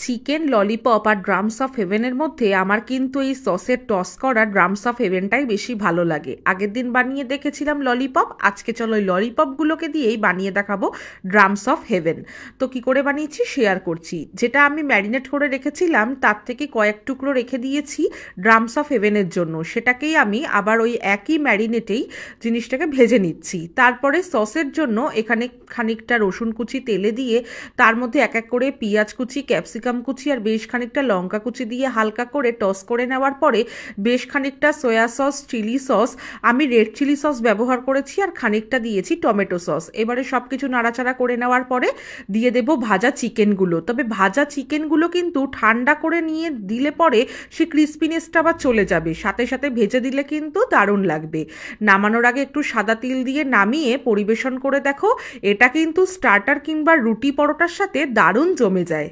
Chicken lollipop আর drums of হেভেনের মধ্যে আমার কিন্তু এই সসের টস করা ড্রামস অফ হেভেনটাই বেশি ভালো লাগে। আগের দিন বানিয়ে দেখেছিলাম ললিপপ, আজকে চলো ওই ললিপপগুলোকে দিয়েই বানিয়ে দেখাবো ড্রামস অফ হেভেন। তো কি করে বানিয়েছি শেয়ার করছি। যেটা আমি ম্যারিনেট করে রেখেছিলাম তার থেকে কয়েক টুকরো রেখে দিয়েছি ড্রামস অফ হেভেনের জন্য, সেটাকেই আমি আবার ওই একই ম্যারিনেটেই জিনিসটাকে ভেজে নিচ্ছি। তারপরে সসের জন্য এখানে খানিকটা রসুন কুচি তেলে দিয়ে তার মধ্যে এক এক করে পেঁয়াজ কুচি, ক্যাপসিকাম কুচি আর বেশ খানিকটা লঙ্কা কুচি দিয়ে হালকা করে টস করে নেওয়ার পরে বেশ খানিকটা সয়া সস, চিলি সস, আমি রেড চিলি সস ব্যবহার করেছি আর খানিকটা দিয়েছি টমেটো সস। এবারে সব কিছু নাড়াচাড়া করে নেওয়ার পরে দিয়ে দেবো ভাজা চিকেনগুলো। তবে ভাজা চিকেনগুলো কিন্তু ঠান্ডা করে নিয়ে দিলে পরে সে ক্রিস্পিনেসটা আবার চলে যাবে, সাথে সাথে ভেজে দিলে কিন্তু দারুণ লাগবে। নামানোর আগে একটু সাদা তিল দিয়ে নামিয়ে পরিবেশন করে দেখো, এটা কিন্তু স্টার্টার কিংবা রুটি পরোটার সাথে দারুণ জমে যায়।